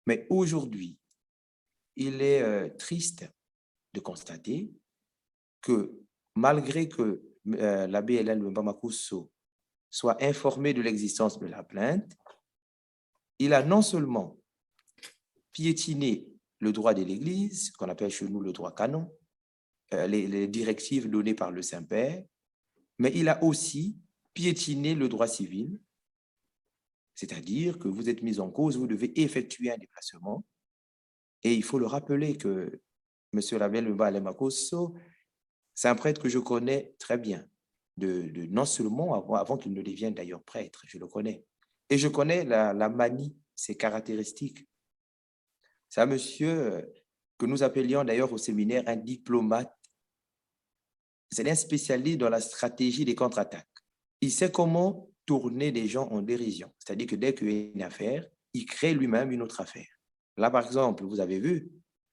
Mais aujourd'hui, il est triste de constater que malgré que l'abbé Hélène Mbamakuso soit informé de l'existence de la plainte, il a non seulement piétiné le droit de l'Église, qu'on appelle chez nous le droit canon, les directives données par le Saint-Père, mais il a aussi piétiné le droit civil, c'est-à-dire que vous êtes mis en cause, vous devez effectuer un déplacement. Et il faut le rappeler que M. Rabel Mbamakuso, c'est un prêtre que je connais très bien, non seulement avant qu'il ne devienne d'ailleurs prêtre, je le connais. Et je connais la manie, ses caractéristiques. C'est un monsieur que nous appelions d'ailleurs au séminaire un diplomate. C'est un spécialiste dans la stratégie des contre-attaques. Il sait comment tourner les gens en dérision. C'est-à-dire que dès qu'il y a une affaire, il crée lui-même une autre affaire. Là, par exemple, vous avez vu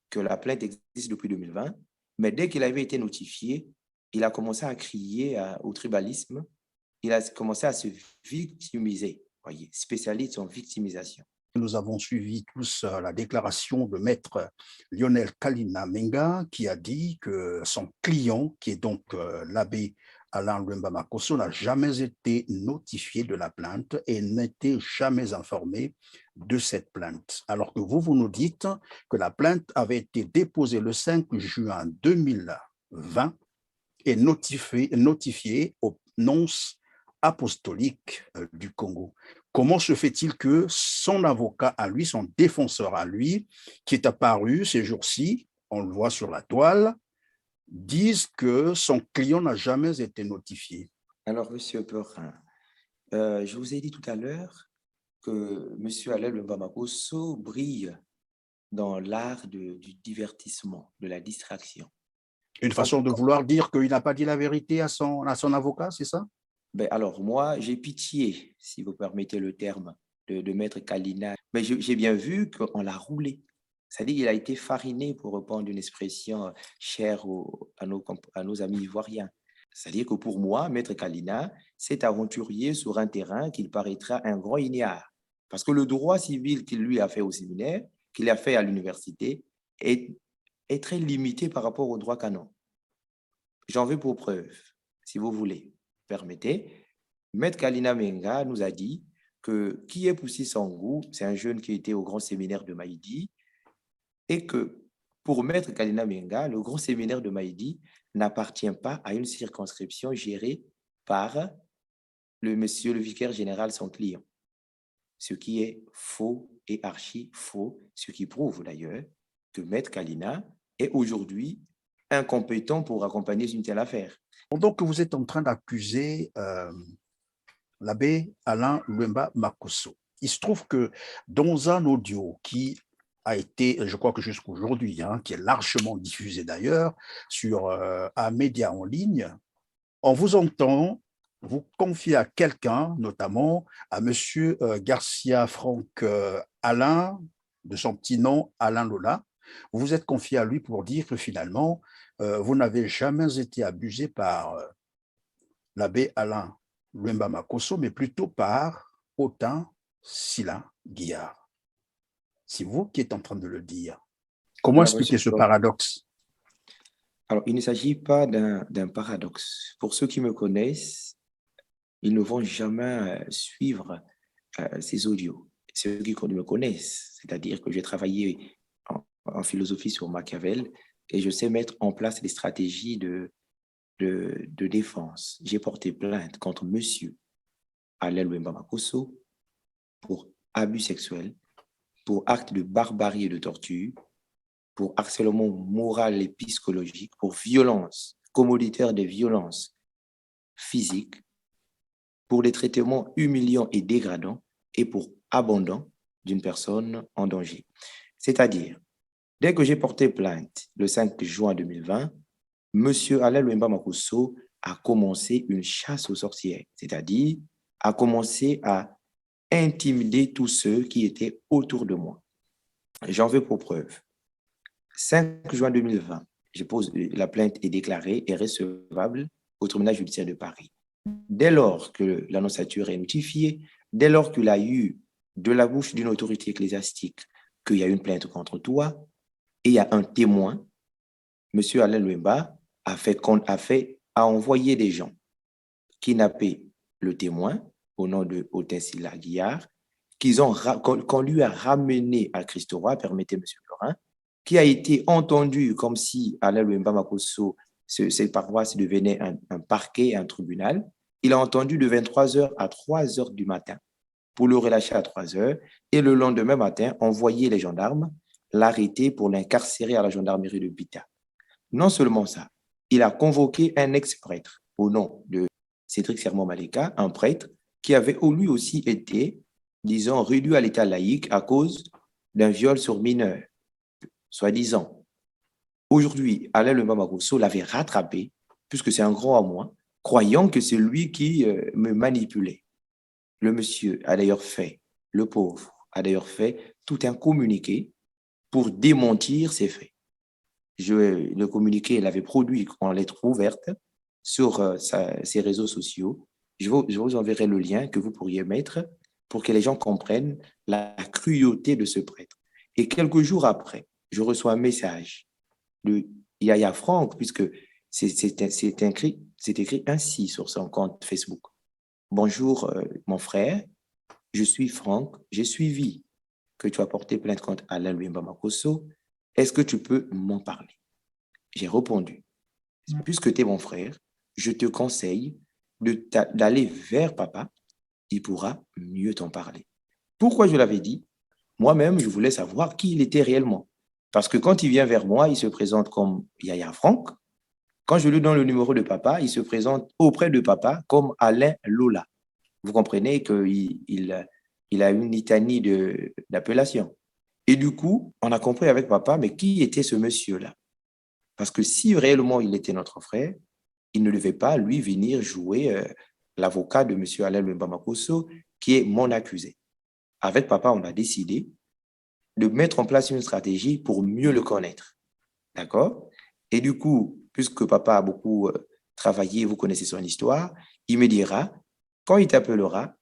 que la plainte existe depuis 2020, mais dès qu'il avait été notifié, il a commencé à crier au tribalisme, il a commencé à se victimiser. Voyez, spécialiste en victimisation. Nous avons suivi tous la déclaration de maître Lionel Kalina Menga qui a dit que son client, qui est donc l'abbé Alain Lwemba-Makosso, n'a jamais été notifié de la plainte et n'était jamais informé de cette plainte. Alors que vous nous dites que la plainte avait été déposée le 5 juin 2020 et notifiée au nonce apostolique du Congo. Comment se fait-il que son avocat à lui, son défenseur à lui, qui est apparu ces jours-ci, on le voit sur la toile, dise que son client n'a jamais été notifié? Alors, Monsieur Perrin, je vous ai dit tout à l'heure que M. Alain Lwemba-Makosso brille dans l'art du divertissement, de la distraction. Une façon de vouloir dire qu'il n'a pas dit la vérité à son avocat, c'est ça? Ben alors, moi, j'ai pitié, si vous permettez le terme, de Maître Kalina. Mais j'ai bien vu qu'on l'a roulé. C'est-à-dire qu'il a été fariné, pour reprendre une expression chère à nos amis ivoiriens. C'est-à-dire que pour moi, Maître Kalina s'est aventurier sur un terrain qu'il paraîtra un grand ignare. Parce que le droit civil qu'il lui a fait au séminaire, qu'il a fait à l'université, est très limité par rapport au droit canon. J'en veux pour preuve, si vous voulez. Permettez, Maître Kalina Menga nous a dit que qui est Poussi Sangou, c'est un jeune qui était au grand séminaire de Maïdi, et que pour Maître Kalina Menga, le grand séminaire de Maïdi n'appartient pas à une circonscription gérée par le monsieur le vicaire général, son client. Ce qui est faux et archi faux, ce qui prouve d'ailleurs que Maître Kalina est aujourd'hui incompétent pour accompagner une telle affaire. Donc, vous êtes en train d'accuser l'abbé Alain Lwemba-Makosso. Il se trouve que dans un audio qui a été, je crois que jusqu'à aujourd'hui, qui est largement diffusé d'ailleurs sur un média en ligne, on vous entend vous confier à quelqu'un, notamment à M. Garcia Franck Alain, de son petit nom Alain Lola. Vous vous êtes confié à lui pour dire que finalement, vous n'avez jamais été abusé par l'abbé Alain Lwemba-Makosso, mais plutôt par Autain Sila Guillard. C'est vous qui êtes en train de le dire. Comment Alors, expliquer ce paradoxe? Alors, il ne s'agit pas d'un paradoxe. Pour ceux qui me connaissent, ils ne vont jamais suivre ces audios. Ceux qui me connaissent, c'est-à-dire que j'ai travaillé en philosophie sur Machiavel et je sais mettre en place des stratégies de défense. J'ai porté plainte contre monsieur Alain Lwemba-Makosso pour abus sexuels, pour actes de barbarie et de torture, pour harcèlement moral et psychologique, pour violence commoditaire des violences physiques, pour des traitements humiliants et dégradants et pour abandon d'une personne en danger. C'est-à-dire, dès que j'ai porté plainte le 5 juin 2020, M. Alain Lwemba-Makosso a commencé une chasse aux sorcières, c'est-à-dire a commencé à intimider tous ceux qui étaient autour de moi. J'en veux pour preuve. 5 juin 2020, la plainte est déclarée et recevable au tribunal judiciaire de Paris. Dès lors que l'annonciature est notifiée, dès lors qu'il a eu de la bouche d'une autorité ecclésiastique qu'il y a une plainte contre toi et il y a un témoin. Monsieur Alain Luemba a envoyé des gens kidnapper le témoin au nom de Autin Sylla Guillard, qu'on lui a ramené à Christ Roi, permettez, monsieur Florin, qui a été entendu comme si Alain Luemba Makosso, cette paroisse devenait un parquet, un tribunal. Il a entendu de 23h à 3h du matin pour le relâcher à 3h et le lendemain matin, envoyer les gendarmes, l'arrêter pour l'incarcérer à la gendarmerie de Bita. Non seulement ça, il a convoqué un ex-prêtre au nom de Cédric Sermon Maleka, un prêtre qui avait lui aussi été, disons, réduit à l'état laïque à cause d'un viol sur mineur, soi-disant. Aujourd'hui, Alain Luemba Makosso l'avait rattrapé, puisque c'est un grand à moi, croyant que c'est lui qui me manipulait. Le monsieur a d'ailleurs fait, le pauvre a d'ailleurs fait tout un communiqué pour démentir ces faits. Le communiqué, il avait produit en lettres ouvertes sur ses réseaux sociaux. Je vous enverrai le lien que vous pourriez mettre pour que les gens comprennent la cruauté de ce prêtre. Et quelques jours après, je reçois un message de Yaya Franck, puisque c'est écrit ainsi sur son compte Facebook. Bonjour, mon frère, je suis Franck, j'ai suivi que tu as porté plainte contre Alain Luemba Makosso. Est-ce que tu peux m'en parler? J'ai répondu, puisque tu es mon frère, je te conseille d'aller vers papa, il pourra mieux t'en parler. Pourquoi je l'avais dit? Moi-même, je voulais savoir qui il était réellement. Parce que quand il vient vers moi, il se présente comme Yaya Franck. Quand je lui donne le numéro de papa, il se présente auprès de papa comme Alain Lola. Vous comprenez qu'il a une litanie d'appellation. Et du coup, on a compris avec papa, mais qui était ce monsieur-là? Parce que si réellement il était notre frère, il ne devait pas, lui, venir jouer l'avocat de M. Alain Luemba Makosso, qui est mon accusé. Avec papa, on a décidé de mettre en place une stratégie pour mieux le connaître. D'accord? Et du coup, puisque papa a beaucoup travaillé, vous connaissez son histoire, il me dira, quand il t'appellera,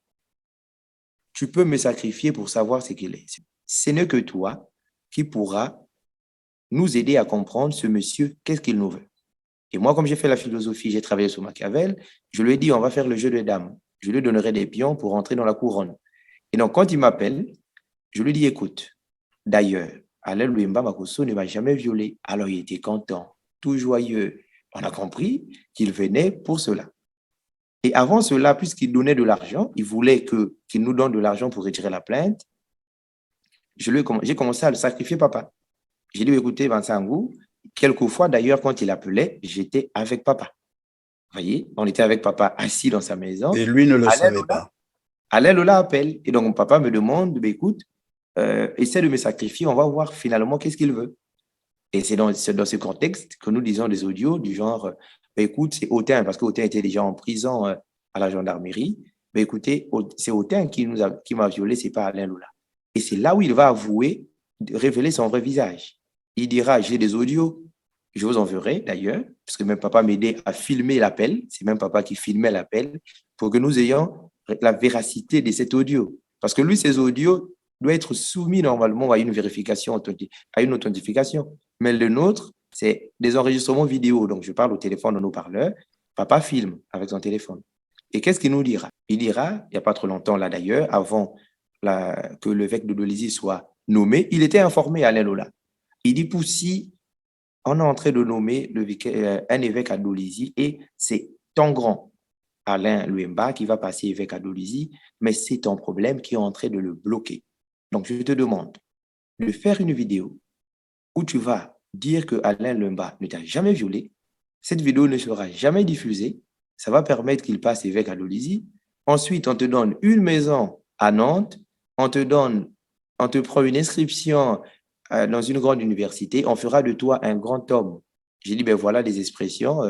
tu peux me sacrifier pour savoir ce qu'il est. Ce n'est que toi qui pourras nous aider à comprendre ce monsieur, qu'est-ce qu'il nous veut. Et moi, comme j'ai fait la philosophie, j'ai travaillé sur Machiavel, je lui ai dit, on va faire le jeu de dames. Je lui donnerai des pions pour entrer dans la couronne. Et donc, quand il m'appelle, je lui dis, écoute, d'ailleurs, Alain Luemba Makosso ne m'a jamais violé. Alors, il était content, tout joyeux. On a compris qu'il venait pour cela. Et avant cela, puisqu'il donnait de l'argent, il voulait qu'il nous donne de l'argent pour retirer la plainte. J'ai commencé à le sacrifier, papa. J'ai dit, écoutez, Vincent, quelquefois, d'ailleurs, quand il appelait, j'étais avec papa. Vous voyez, on était avec papa assis dans sa maison. Et lui ne le savait pas. Alain Lola appelle. Et donc, mon papa me demande, écoute, essaie de me sacrifier, on va voir finalement qu'est-ce qu'il veut. Et c'est dans ce contexte que nous disons des audios du genre, écoute, c'est Autin, parce qu'Autin était déjà en prison à la gendarmerie. Mais écoutez, c'est Autin qui m'a violé, c'est pas Alain Lola. Et c'est là où il va avouer, révéler son vrai visage. Il dira, j'ai des audios, je vous enverrai d'ailleurs, parce que même papa m'aidait à filmer l'appel. C'est même papa qui filmait l'appel pour que nous ayons la véracité de cet audio. Parce que lui, ces audios doivent être soumis normalement à une vérification, à une authentification. Mais le nôtre, c'est des enregistrements vidéo. Donc, je parle au téléphone de nos parleurs. Papa filme avec son téléphone. Et qu'est-ce qu'il nous dira? Il dira, il n'y a pas trop longtemps là d'ailleurs, avant que l'évêque de Dolisie soit nommé, il était informé à Alain Lola. Il dit, Poussi, on est en train de nommer un évêque à Dolisie et c'est ton grand Alain Luemba qui va passer évêque à Dolisie, mais c'est ton problème qui est en train de le bloquer. Donc, je te demande de faire une vidéo où tu vas dire que Alain Luemba ne t'a jamais violé. Cette vidéo ne sera jamais diffusée. Ça va permettre qu'il passe évêque à Dolisie. Ensuite, on te donne une maison à Nantes. On te prend une inscription dans une grande université. On fera de toi un grand homme. J'ai dit, ben voilà des expressions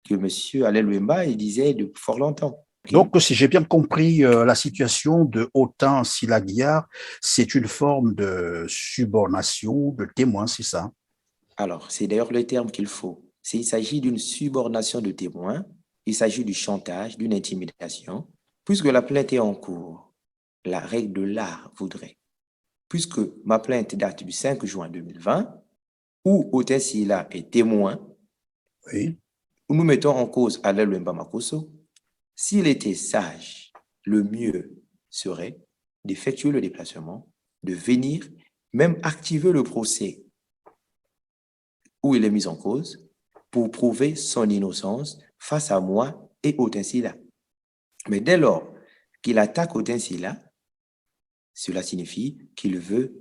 que M. Alain Luemba il disait de fort longtemps. Donc, si j'ai bien compris, la situation de Autin Sylla Guillard, c'est une forme de subornation de témoin, c'est ça? Alors, c'est d'ailleurs le terme qu'il faut. Il s'agit d'une subornation de témoin, il s'agit du chantage, d'une intimidation, puisque la plainte est en cours. La règle de l'art voudrait, puisque ma plainte date du 5 juin 2020, où Otin Sila est témoin, Oui. où nous mettons en cause Alain Louemba Makosso, s'il était sage, le mieux serait d'effectuer le déplacement, de venir, même activer le procès où il est mis en cause pour prouver son innocence face à moi et Otin Sila. Mais dès lors qu'il attaque Otin Sila, cela signifie qu'il veut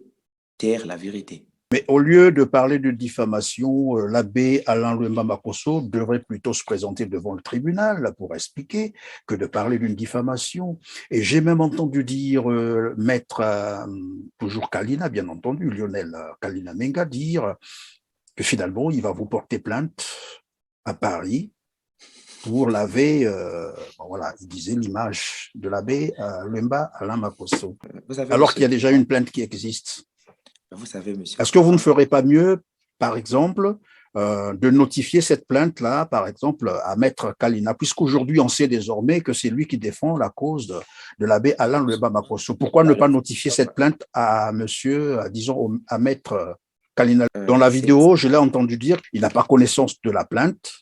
taire la vérité. Mais au lieu de parler de diffamation, l'abbé Alain Louemba Makosso devrait plutôt se présenter devant le tribunal pour expliquer que de parler d'une diffamation. Et j'ai même entendu dire maître, toujours Kalina, bien entendu, Lionel Kalina Menga, dire que finalement, il va vous porter plainte à Paris pour laver, voilà, il disait l'image de l'abbé Louemba Alain Makosso. Vous savez, Alors qu'il y a monsieur, déjà une plainte qui existe. vous savez, monsieur, Est-ce que vous ne ferez pas mieux, par exemple, de notifier cette plainte-là, par exemple, à Maître Kalina, puisqu'aujourd'hui, on sait désormais que c'est lui qui défend la cause de l'abbé Alain Louemba Makosso. Pourquoi ne pas notifier cette plainte à monsieur, disons, à Maître Kalina? Dans la vidéo, je l'ai entendu dire qu'il n'a pas connaissance de la plainte.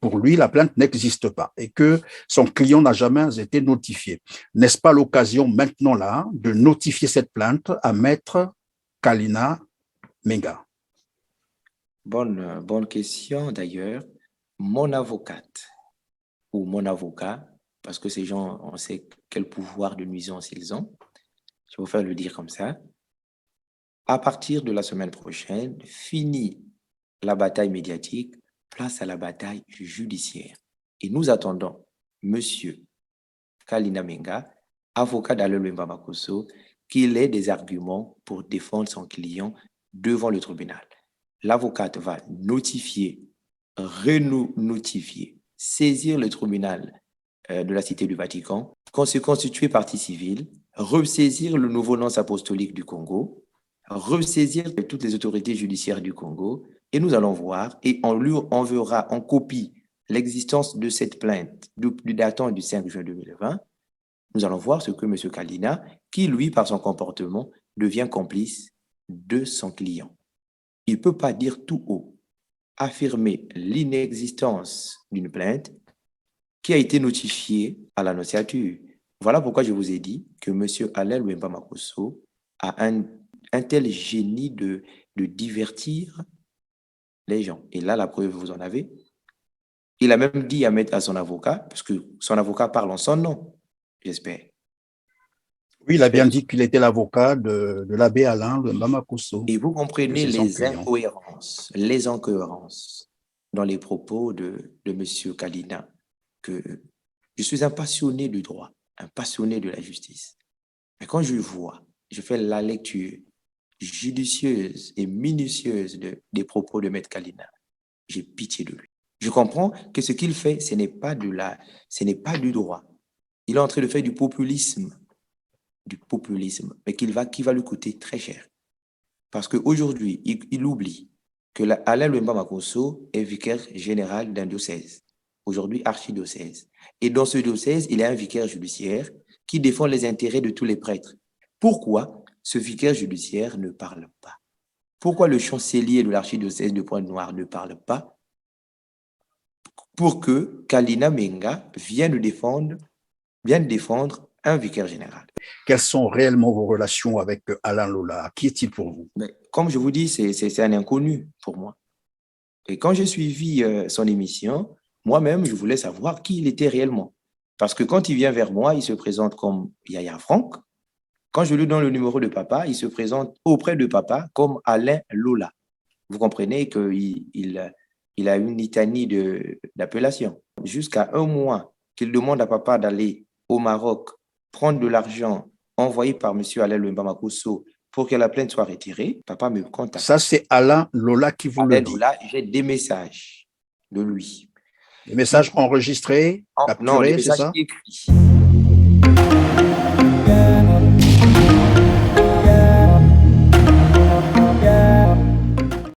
Pour lui, la plainte n'existe pas et que son client n'a jamais été notifié. N'est-ce pas l'occasion maintenant là de notifier cette plainte à Maître Kalina Menga? bonne question d'ailleurs. Mon avocate ou mon avocat, parce que ces gens, on sait quel pouvoir de nuisance ils ont, je vais vous faire le dire comme ça, à partir de la semaine prochaine, fini la bataille médiatique, place à la bataille judiciaire. Et nous attendons Monsieur Kalina Menga, avocat d'Alain Louemba Makosso, qu'il ait des arguments pour défendre son client devant le tribunal. L'avocate va notifier, renotifier, saisir le tribunal de la Cité du Vatican, se constituer partie civile, ressaisir le nouveau nonce apostolique du Congo, ressaisir toutes les autorités judiciaires du Congo, et nous allons voir, et on lui enverra en copie l'existence de cette plainte du datant du 5 juin 2020. Nous allons voir ce que M. Kalina, qui lui, par son comportement, devient complice de son client. Il ne peut pas dire tout haut, affirmer l'inexistence d'une plainte qui a été notifiée à l'annonciature. Voilà pourquoi je vous ai dit que M. Alain Louemba Makosso a un tel génie de divertir les gens. Et là, la preuve, vous en avez. Il a même dit à son avocat, parce que son avocat parle en son nom, j'espère. Oui, il a bien dit qu'il était l'avocat de l'abbé Alain Louemba Makosso. Et vous comprenez les incohérences dans les propos de M. Kalina, que je suis un passionné du droit, un passionné de la justice. Mais quand je vois, je fais la lecture judicieuse et minutieuse des propos de M. Kalina, j'ai pitié de lui. Je comprends que ce qu'il fait, ce n'est pas du droit. Il est en train de faire du populisme, mais qui va lui coûter très cher. Parce qu'aujourd'hui, il oublie que Alain Louemba Makosso est vicaire général d'un diocèse, aujourd'hui archidiocèse. Et dans ce diocèse, il y a un vicaire judiciaire qui défend les intérêts de tous les prêtres. Pourquoi ce vicaire judiciaire ne parle pas? Pourquoi le chancelier de l'archidiocèse de Pointe-Noire ne parle pas pour que Kalina Menga vienne défendre un vicaire général? Quelles sont réellement vos relations avec Alain Lola? Qui est-il pour vous? Mais comme je vous dis, c'est un inconnu pour moi. Et quand j'ai suivi son émission, moi-même, je voulais savoir qui il était réellement. Parce que quand il vient vers moi, il se présente comme Yaya Franck. Quand je lui donne le numéro de papa, il se présente auprès de papa comme Alain Lola. Vous comprenez qu'il a une litanie d'appellation. Jusqu'à un mois qu'il demande à papa d'aller au Maroc prendre de l'argent envoyé par M. Alain Louemba Makosso pour que la plainte soit retirée, papa me contacte. Ça, c'est Alain Lola qui vous le dit. Lola, j'ai des messages de lui. Des messages enregistrés, Non, des capturés, c'est messages ça? écrits.